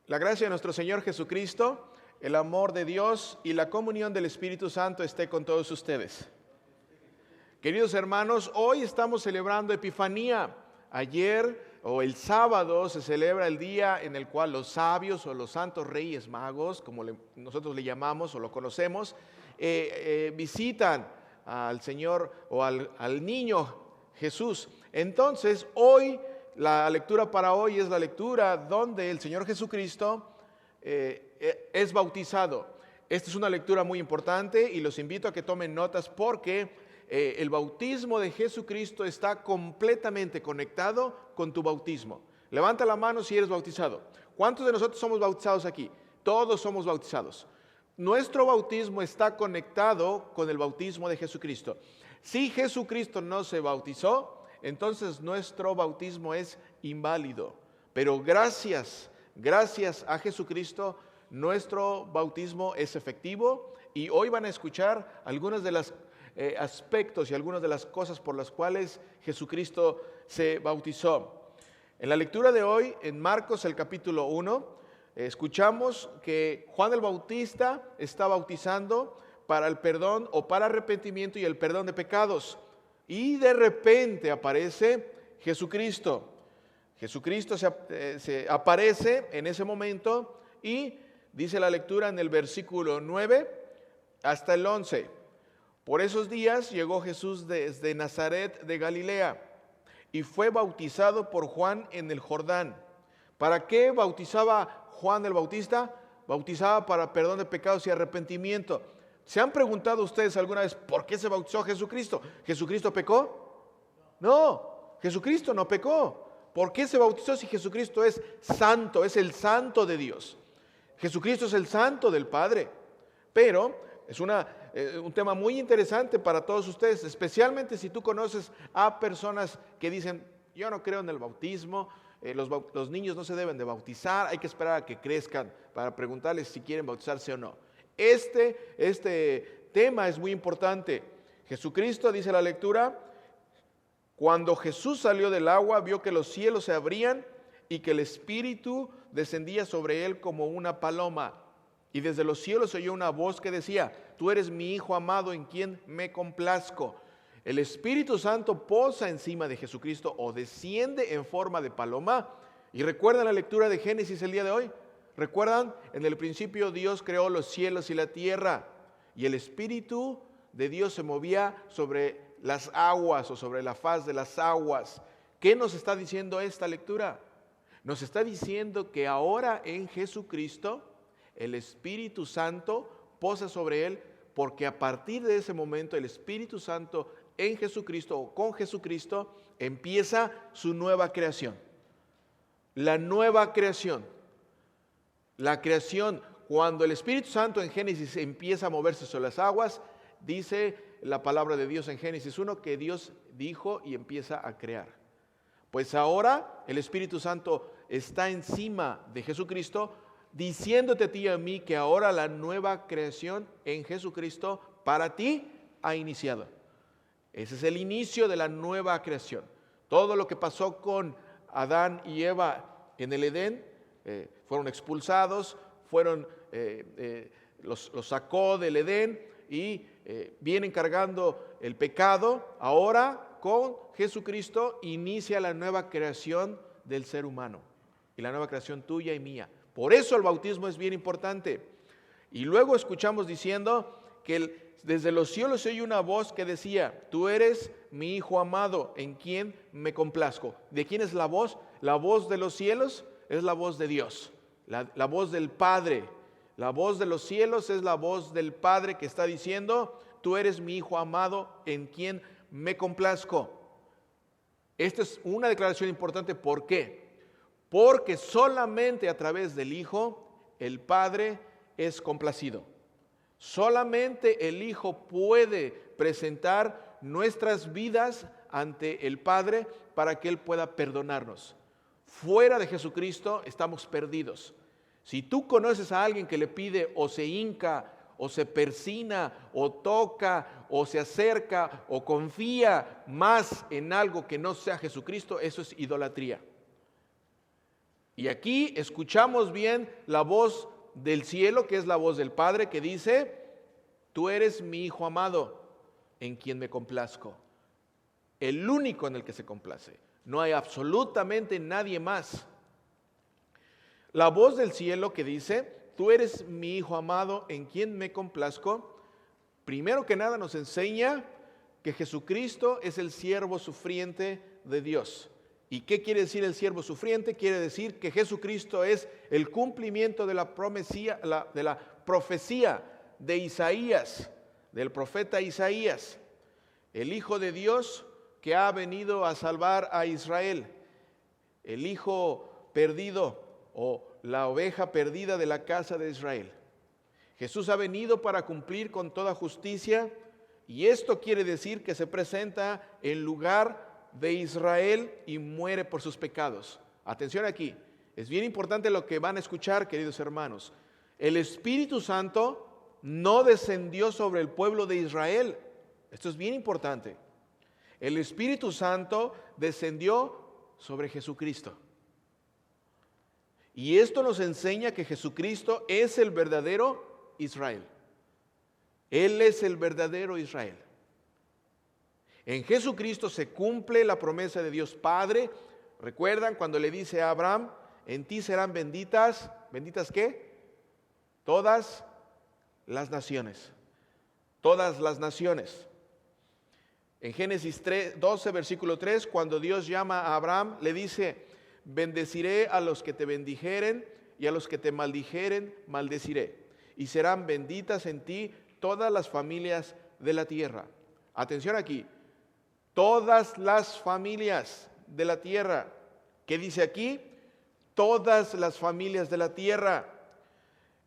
La gracia de nuestro Señor Jesucristo, el amor de Dios y la comunión del Espíritu Santo esté con todos ustedes. Queridos hermanos, hoy estamos celebrando Epifanía. Ayer o el sábado se celebra el día en el cual los sabios o los santos reyes magos, como nosotros le llamamos o lo conocemos, visitan al Señor o al niño Jesús. Entonces, hoy, la lectura para hoy es la lectura donde el Señor Jesucristo es bautizado. Esta es una lectura muy importante y los invito a que tomen notas porque el bautismo de Jesucristo está completamente conectado con tu bautismo. Levanta la mano si eres bautizado. ¿Cuántos de nosotros somos bautizados aquí? Todos somos bautizados. Nuestro bautismo está conectado con el bautismo de Jesucristo. Si Jesucristo no se bautizó, entonces nuestro bautismo es inválido. Pero gracias a Jesucristo, nuestro bautismo es efectivo y hoy van a escuchar algunas de las aspectos y algunas de las cosas por las cuales Jesucristo se bautizó. En la lectura de hoy, en Marcos el capítulo 1, escuchamos que Juan el Bautista está bautizando para el perdón o para arrepentimiento y el perdón de pecados. Y de repente aparece Jesucristo. Jesucristo se aparece en ese momento y dice la lectura en el versículo 9 hasta el 11. Por esos días llegó Jesús desde Nazaret de Galilea y fue bautizado por Juan en el Jordán. ¿Para qué bautizaba Juan el Bautista? Bautizaba para perdón de pecados y arrepentimiento. ¿Se han preguntado ustedes alguna vez por qué se bautizó Jesucristo? ¿Jesucristo pecó? No, Jesucristo no pecó. ¿Por qué se bautizó si Jesucristo es santo, es el santo de Dios? Jesucristo es el santo del Padre. Pero es un tema muy interesante para todos ustedes, especialmente si tú conoces a personas que dicen, yo no creo en el bautismo, los niños no se deben de bautizar, hay que esperar a que crezcan para preguntarles si quieren bautizarse o no. Este tema es muy importante. Jesucristo, dice la lectura, cuando Jesús salió del agua, vio que los cielos se abrían y que el Espíritu descendía sobre él como una paloma. Y desde los cielos se oyó una voz que decía, tú eres mi Hijo amado en quien me complazco. El Espíritu Santo posa encima de Jesucristo o desciende en forma de paloma. Y recuerdan la lectura de Génesis el día de hoy. ¿Recuerdan? En el principio Dios creó los cielos y la tierra. Y el Espíritu de Dios se movía sobre las aguas o sobre la faz de las aguas. ¿Qué nos está diciendo esta lectura? Nos está diciendo que ahora en Jesucristo el Espíritu Santo posa sobre él, porque a partir de ese momento el Espíritu Santo en Jesucristo o con Jesucristo empieza su nueva creación. La nueva creación. La creación, cuando el Espíritu Santo en Génesis empieza a moverse sobre las aguas, dice la palabra de Dios en Génesis 1 que Dios dijo y empieza a crear. Pues ahora el Espíritu Santo está encima de Jesucristo, diciéndote a ti y a mí que ahora la nueva creación en Jesucristo para ti ha iniciado. Ese es el inicio de la nueva creación. Todo lo que pasó con Adán y Eva en el Edén, fueron expulsados, los sacó del Edén y vienen cargando el pecado. Ahora con Jesucristo inicia la nueva creación del ser humano y la nueva creación tuya y mía. Por eso el bautismo es bien importante. Y luego escuchamos diciendo que desde los cielos se oye una voz que decía, tú eres mi Hijo amado, en quien me complazco. ¿De quién es la voz? La voz de los cielos es la voz de Dios, la voz del Padre. La voz de los cielos es la voz del Padre que está diciendo, tú eres mi Hijo amado, en quien me complazco. Esta es una declaración importante. ¿Por qué? Porque solamente a través del Hijo el Padre es complacido. Solamente el Hijo puede presentar nuestras vidas ante el Padre para que Él pueda perdonarnos. Fuera de Jesucristo estamos perdidos. Si tú conoces a alguien que le pide o se hinca o se persina o toca o se acerca o confía más en algo que no sea Jesucristo, eso es idolatría. Y aquí escuchamos bien la voz del cielo, que es la voz del Padre, que dice: tú eres mi Hijo amado, en quien me complazco. El único en el que se complace. No hay absolutamente nadie más. La voz del cielo que dice: tú eres mi Hijo amado, en quien me complazco, primero que nada nos enseña que Jesucristo es el siervo sufriente de Dios. ¿Y qué quiere decir el siervo sufriente? Quiere decir que Jesucristo es el cumplimiento de la profecía de Isaías, del profeta Isaías, el Hijo de Dios que ha venido a salvar a Israel, el Hijo perdido o la oveja perdida de la casa de Israel. Jesús ha venido para cumplir con toda justicia, y esto quiere decir que se presenta en lugar de Israel y muere por sus pecados. Atención aquí, es bien importante lo que van a escuchar, queridos hermanos. El Espíritu Santo no descendió sobre el pueblo de Israel. Esto es bien importante. El Espíritu Santo descendió sobre Jesucristo. Y esto nos enseña que Jesucristo es el verdadero Israel. Él es el verdadero Israel. En Jesucristo se cumple la promesa de Dios Padre. ¿Recuerdan cuando le dice a Abraham: en ti serán benditas? ¿Benditas qué? Todas las naciones. Todas las naciones. En Génesis 12, versículo 3, cuando Dios llama a Abraham, le dice: bendeciré a los que te bendijeren, y a los que te maldijeren, maldeciré. Y serán benditas en ti todas las familias de la tierra. Atención aquí. Todas las familias de la tierra. ¿Qué dice aquí? Todas las familias de la tierra.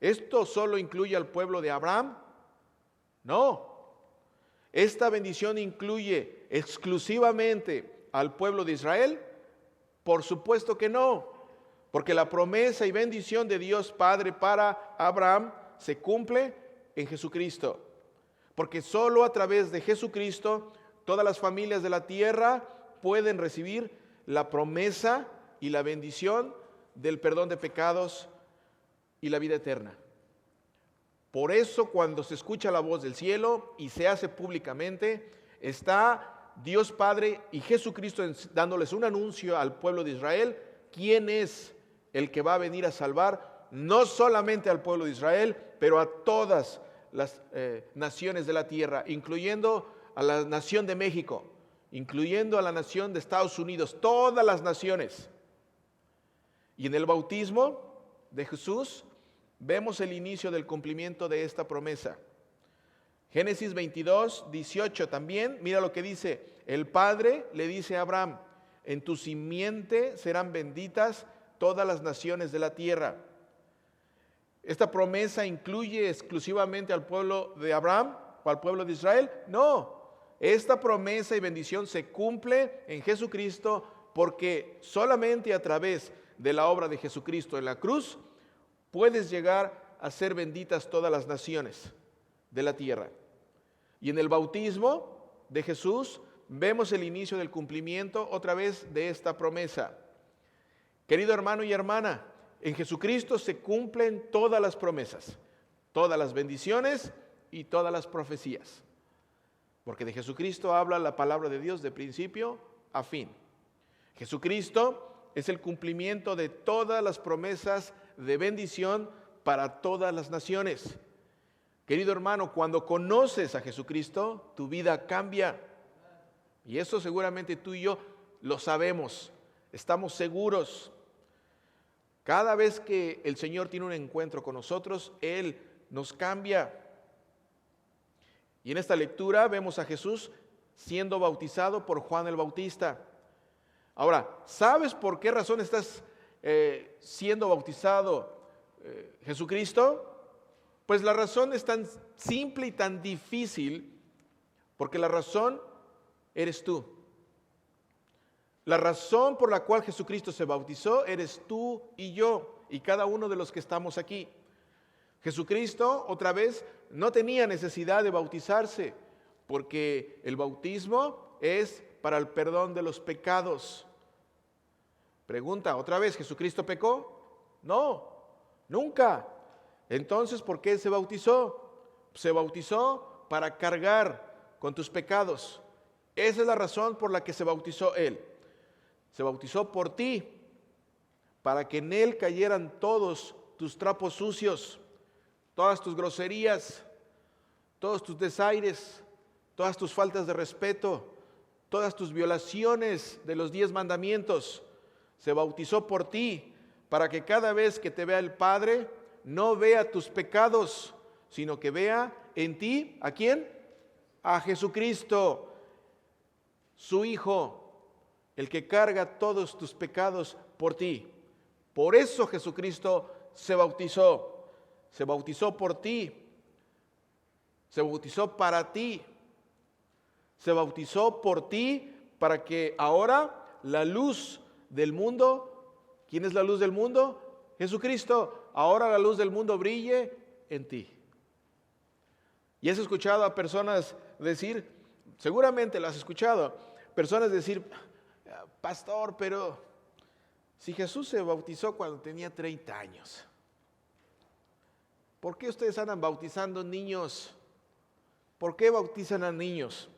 ¿Esto solo incluye al pueblo de Abraham? No. ¿Esta bendición incluye exclusivamente al pueblo de Israel? Por supuesto que no, porque la promesa y bendición de Dios Padre para Abraham se cumple en Jesucristo. Porque solo a través de Jesucristo todas las familias de la tierra pueden recibir la promesa y la bendición del perdón de pecados y la vida eterna. Por eso, cuando se escucha la voz del cielo y se hace públicamente, está Dios Padre y Jesucristo dándoles un anuncio al pueblo de Israel: quién es el que va a venir a salvar, no solamente al pueblo de Israel, pero a todas las naciones de la tierra, incluyendo a la nación de México, incluyendo a la nación de Estados Unidos, todas las naciones. Y en el bautismo de Jesús vemos el inicio del cumplimiento de esta promesa. Génesis 22, 18 también, mira lo que dice: el Padre le dice a Abraham: en tu simiente serán benditas todas las naciones de la tierra. ¿Esta promesa incluye exclusivamente al pueblo de Abraham o al pueblo de Israel? No. Esta promesa y bendición se cumple en Jesucristo, porque solamente a través de la obra de Jesucristo en la cruz puedes llegar a ser benditas todas las naciones de la tierra. Y en el bautismo de Jesús vemos el inicio del cumplimiento otra vez de esta promesa. Querido hermano y hermana, en Jesucristo se cumplen todas las promesas, todas las bendiciones y todas las profecías. Porque de Jesucristo habla la palabra de Dios de principio a fin. Jesucristo es el cumplimiento de todas las promesas de bendición para todas las naciones. Querido hermano, cuando conoces a Jesucristo, tu vida cambia. Y eso seguramente tú y yo lo sabemos, estamos seguros. Cada vez que el Señor tiene un encuentro con nosotros, Él nos cambia. Y en esta lectura vemos a Jesús siendo bautizado por Juan el Bautista. Ahora, ¿sabes por qué razón estás siendo bautizado Jesucristo? Pues la razón es tan simple y tan difícil, porque la razón eres tú. La razón por la cual Jesucristo se bautizó eres tú y yo, y cada uno de los que estamos aquí. Jesucristo, otra vez, no tenía necesidad de bautizarse, porque el bautismo es para el perdón de los pecados. Pregunta, ¿otra vez Jesucristo pecó? No, nunca. Entonces, ¿por qué se bautizó? Se bautizó para cargar con tus pecados. Esa es la razón por la que se bautizó Él. Se bautizó por ti, para que en Él cayeran todos tus trapos sucios, todas tus groserías, todos tus desaires, todas tus faltas de respeto, todas tus violaciones de los 10 mandamientos. Se bautizó por ti, para que cada vez que te vea el Padre, no vea tus pecados, sino que vea en ti, ¿a quién? A Jesucristo, su Hijo, el que carga todos tus pecados por ti. Por eso Jesucristo se bautizó por ti, se bautizó para ti, se bautizó por ti para que ahora la luz del mundo, ¿quién es la luz del mundo? Jesucristo. Ahora la luz del mundo brille en ti. ¿Y has escuchado a personas decir, seguramente lo has escuchado, personas decir, pastor, pero si Jesús se bautizó cuando tenía 30 años, ¿por qué ustedes andan bautizando niños? ¿Por qué bautizan a niños?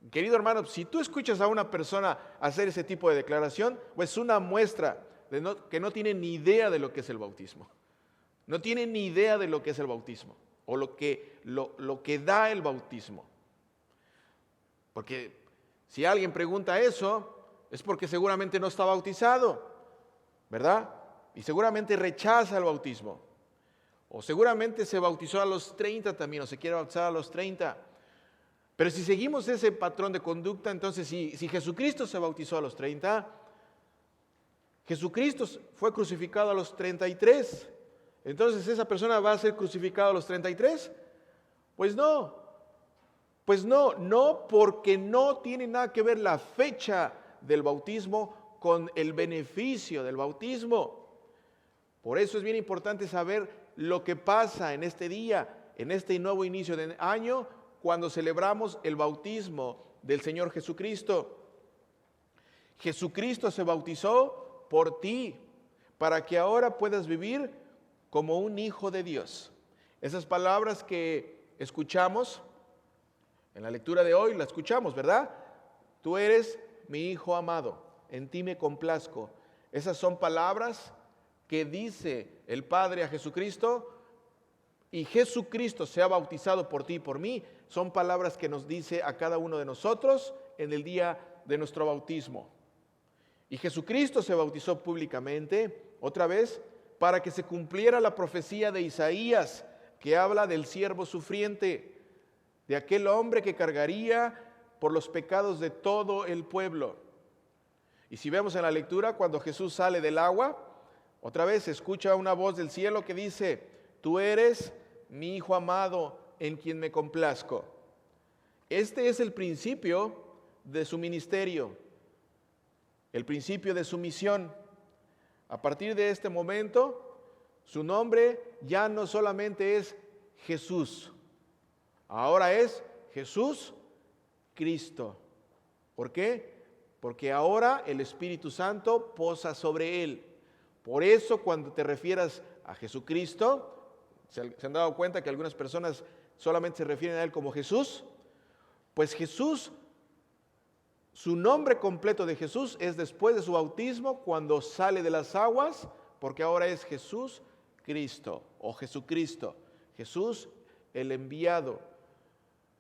Querido hermano, si tú escuchas a una persona hacer ese tipo de declaración, pues es una muestra de que no tiene ni idea de lo que es el bautismo. No tiene ni idea de lo que es el bautismo o lo que da el bautismo. Porque si alguien pregunta eso, es porque seguramente no está bautizado, ¿verdad? Y seguramente rechaza el bautismo. O seguramente se bautizó a los 30 también, o se quiere bautizar a los 30. Pero si seguimos ese patrón de conducta, entonces si Jesucristo se bautizó a los 30, Jesucristo fue crucificado a los 33, entonces ¿esa persona va a ser crucificada a los 33? Pues no, porque no tiene nada que ver la fecha del bautismo con el beneficio del bautismo. Por eso es bien importante saber lo que pasa en este día, en este nuevo inicio de año, cuando celebramos el bautismo del Señor Jesucristo. Jesucristo se bautizó por ti, para que ahora puedas vivir como un hijo de Dios. Esas palabras que escuchamos en la lectura de hoy, las escuchamos, ¿verdad? Tú eres mi hijo amado, en ti me complazco. Esas son palabras que dice el Padre a Jesucristo, y Jesucristo se ha bautizado por ti y por mí. Son palabras que nos dice a cada uno de nosotros en el día de nuestro bautismo. Y Jesucristo se bautizó públicamente, otra vez, para que se cumpliera la profecía de Isaías, que habla del siervo sufriente, de aquel hombre que cargaría por los pecados de todo el pueblo. Y si vemos en la lectura, cuando Jesús sale del agua, otra vez se escucha una voz del cielo que dice, tú eres mi hijo amado en quien me complazco. Este es el principio de su ministerio, el principio de su misión. A partir de este momento, su nombre ya no solamente es Jesús, ahora es Jesús Cristo. ¿Por qué? Porque ahora el Espíritu Santo posa sobre él. Por eso cuando te refieras a Jesucristo, ¿se han dado cuenta que algunas personas solamente se refieren a él como Jesús? Pues Jesús, su nombre completo de Jesús es después de su bautismo, cuando sale de las aguas, porque ahora es Jesús Cristo o Jesucristo. Jesús el enviado,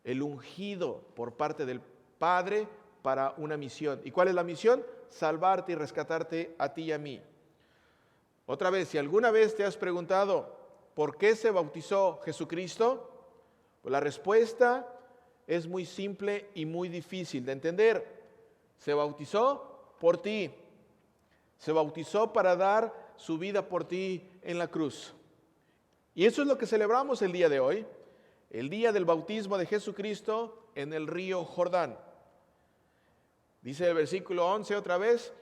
el ungido por parte del Padre para una misión. ¿Y cuál es la misión? Salvarte y rescatarte a ti y a mí. Otra vez, si alguna vez te has preguntado ¿por qué se bautizó Jesucristo? Pues la respuesta es muy simple y muy difícil de entender. Se bautizó por ti. Se bautizó para dar su vida por ti en la cruz. Y eso es lo que celebramos el día de hoy, el día del bautismo de Jesucristo en el río Jordán. Dice el versículo 11 otra vez,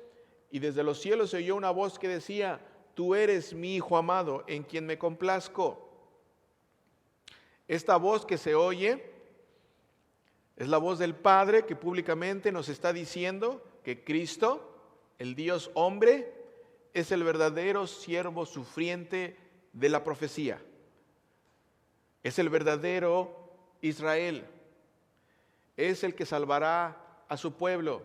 y desde los cielos se oyó una voz que decía, tú eres mi hijo amado, en quien me complazco. Esta voz que se oye es la voz del Padre que públicamente nos está diciendo que Cristo el Dios hombre, es el verdadero siervo sufriente de la profecía. Es el verdadero Israel. Es el que salvará a su pueblo.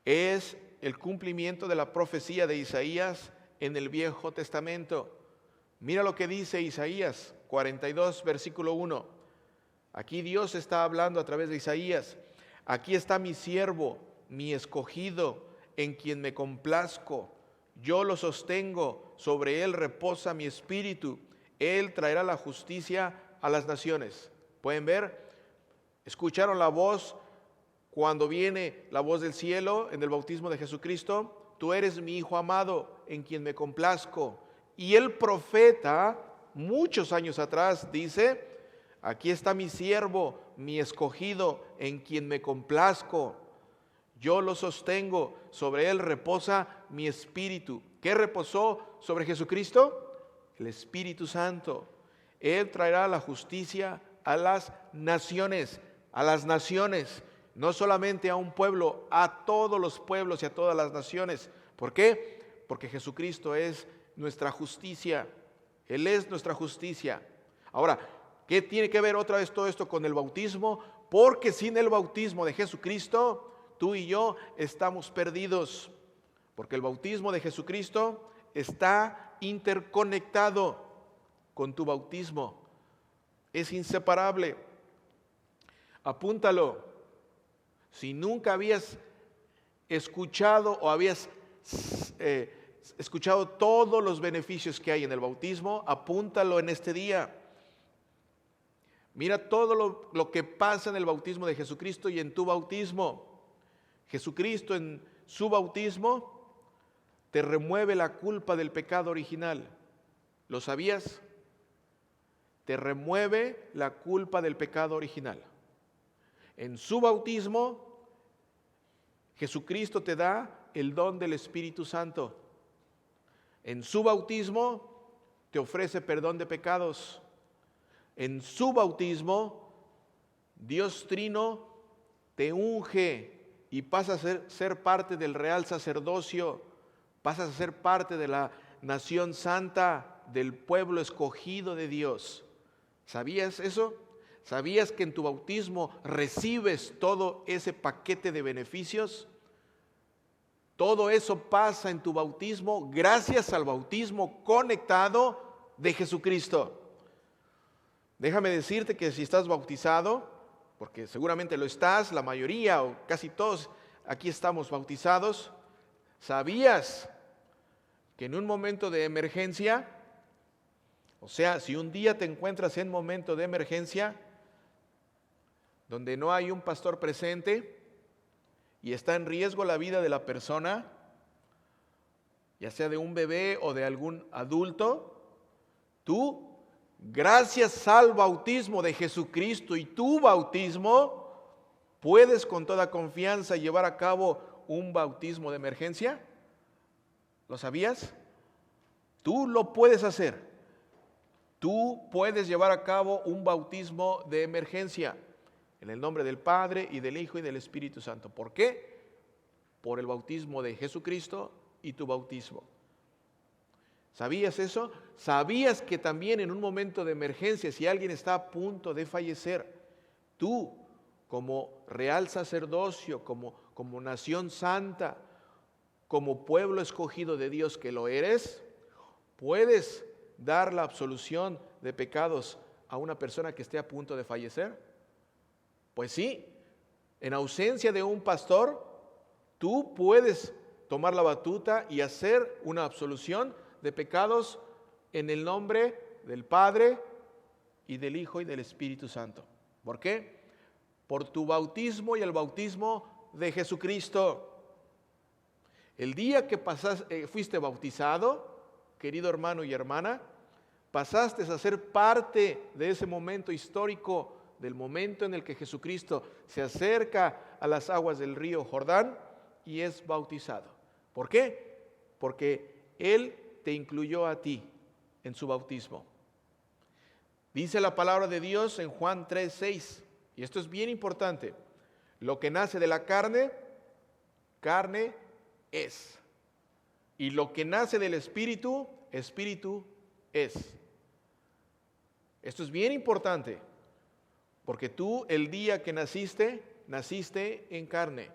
Es el cumplimiento de la profecía de Isaías en el Viejo Testamento. Mira lo que dice Isaías 42, versículo 1. Aquí Dios está hablando a través de Isaías. Aquí está mi siervo, mi escogido, en quien me complazco. Yo lo sostengo, sobre él reposa mi espíritu. Él traerá la justicia a las naciones. ¿Pueden ver? ¿Escucharon la voz cuando viene la voz del cielo en el bautismo de Jesucristo? Tú eres mi Hijo amado, en quien me complazco. Y el profeta, muchos años atrás, dice: aquí está mi siervo, mi escogido, en quien me complazco. Yo lo sostengo, sobre él reposa mi espíritu. ¿Qué reposó sobre Jesucristo? El Espíritu Santo. Él traerá la justicia a las naciones, no solamente a un pueblo, a todos los pueblos y a todas las naciones. ¿Por qué? Porque Jesucristo es nuestra justicia. Él es nuestra justicia. Ahora, ¿qué tiene que ver otra vez todo esto con el bautismo? Porque sin el bautismo de Jesucristo, tú y yo estamos perdidos. Porque el bautismo de Jesucristo está interconectado con tu bautismo. Es inseparable. Apúntalo. Si nunca habías escuchado o habías escuchado todos los beneficios que hay en el bautismo, apúntalo en este día. Mira todo lo que pasa en el bautismo de Jesucristo y en tu bautismo. Jesucristo en su bautismo te remueve la culpa del pecado original. ¿Lo sabías? Te remueve la culpa del pecado original. En su bautismo, Jesucristo te da el don del Espíritu Santo. En su bautismo te ofrece perdón de pecados. En su bautismo, Dios Trino te unge y pasas a ser parte del real sacerdocio, pasas a ser parte de la nación santa, del pueblo escogido de Dios. ¿Sabías eso? ¿Sabías que en tu bautismo recibes todo ese paquete de beneficios? Todo eso pasa en tu bautismo gracias al bautismo conectado de Jesucristo. Déjame decirte que si estás bautizado, porque seguramente lo estás, la mayoría o casi todos aquí estamos bautizados, ¿sabías que en un momento de emergencia, o sea, si un día te encuentras en momento de emergencia, donde no hay un pastor presente y está en riesgo la vida de la persona, ya sea de un bebé o de algún adulto, tú, gracias al bautismo de Jesucristo y tu bautismo, puedes con toda confianza llevar a cabo un bautismo de emergencia. ¿Lo sabías? Tú lo puedes hacer. Tú puedes llevar a cabo un bautismo de emergencia en el nombre del Padre y del Hijo y del Espíritu Santo. ¿Por qué? Por el bautismo de Jesucristo y tu bautismo. ¿Sabías eso? ¿Sabías que también en un momento de emergencia, si alguien está a punto de fallecer, tú como real sacerdocio, como nación santa, como pueblo escogido de Dios que lo eres, puedes dar la absolución de pecados a una persona que esté a punto de fallecer? Pues sí, en ausencia de un pastor, tú puedes tomar la batuta y hacer una absolución de pecados en el nombre del Padre y del Hijo y del Espíritu Santo. ¿Por qué? Por tu bautismo y el bautismo de Jesucristo. El día que fuiste bautizado, querido hermano y hermana, pasaste a ser parte de ese momento histórico, del momento en el que Jesucristo se acerca a las aguas del río Jordán y es bautizado. ¿Por qué? Porque Él te incluyó a ti en su bautismo. Dice la palabra de Dios en Juan 3:6, y esto es bien importante: lo que nace de la carne, carne es. Y lo que nace del Espíritu, Espíritu es. Esto es bien importante, porque tú el día que naciste, naciste en carne.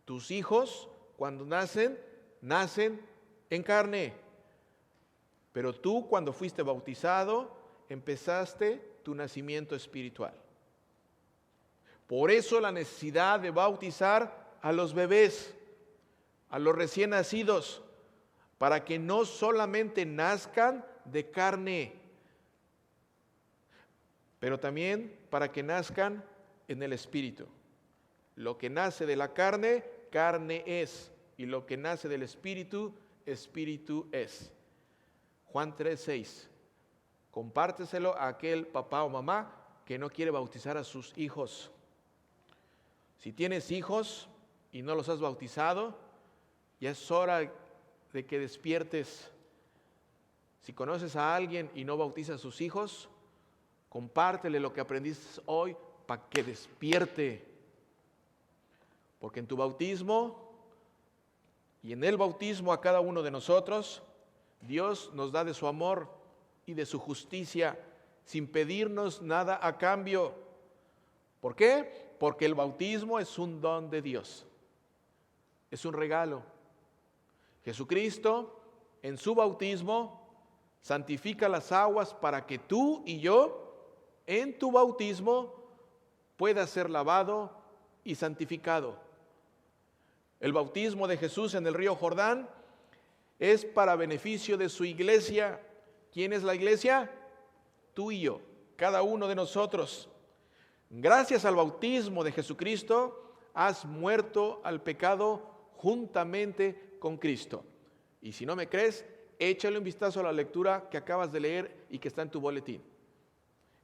Tus hijos, cuando nacen, nacen en carne. Pero tú, cuando fuiste bautizado, empezaste tu nacimiento espiritual. Por eso la necesidad de bautizar a los bebés, a los recién nacidos, para que no solamente nazcan de carne, pero también para que nazcan en el Espíritu. Lo que nace de la carne, carne es, y lo que nace del Espíritu, Espíritu es. Juan 3:6. Compárteselo a aquel papá o mamá que no quiere bautizar a sus hijos. Si tienes hijos y no los has bautizado, ya es hora de que despiertes. Si conoces a alguien y no bautiza a sus hijos, compártele lo que aprendiste hoy para que despierte. Porque en tu bautismo y en el bautismo a cada uno de nosotros, Dios nos da de su amor y de su justicia sin pedirnos nada a cambio. ¿Por qué? Porque el bautismo es un don de Dios. Es un regalo. Jesucristo, en su bautismo, santifica las aguas para que tú y yo, en tu bautismo, puedas ser lavado y santificado. El bautismo de Jesús en el río Jordán es para beneficio de su iglesia. ¿Quién es la iglesia? Tú y yo, cada uno de nosotros. Gracias al bautismo de Jesucristo, has muerto al pecado juntamente con Cristo. Y si no me crees, échale un vistazo a la lectura que acabas de leer y que está en tu boletín.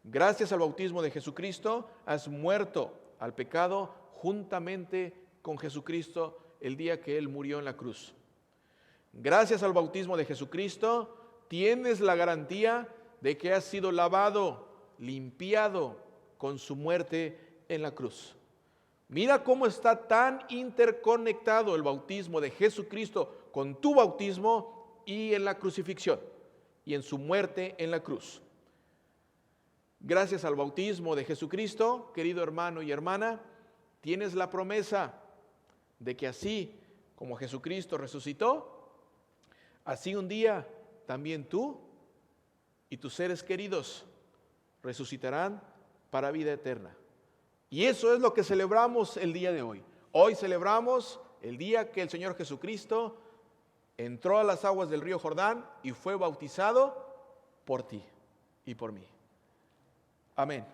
Gracias al bautismo de Jesucristo, has muerto al pecado juntamente con Jesucristo el día que Él murió en la cruz. Gracias al bautismo de Jesucristo, tienes la garantía de que has sido lavado, limpiado con su muerte en la cruz. Mira cómo está tan interconectado el bautismo de Jesucristo con tu bautismo y en la crucifixión y en su muerte en la cruz. Gracias al bautismo de Jesucristo, querido hermano y hermana, tienes la promesa de que así como Jesucristo resucitó, así un día también tú y tus seres queridos resucitarán para vida eterna. Y eso es lo que celebramos el día de hoy. Hoy celebramos el día que el Señor Jesucristo entró a las aguas del río Jordán y fue bautizado por ti y por mí. Amén.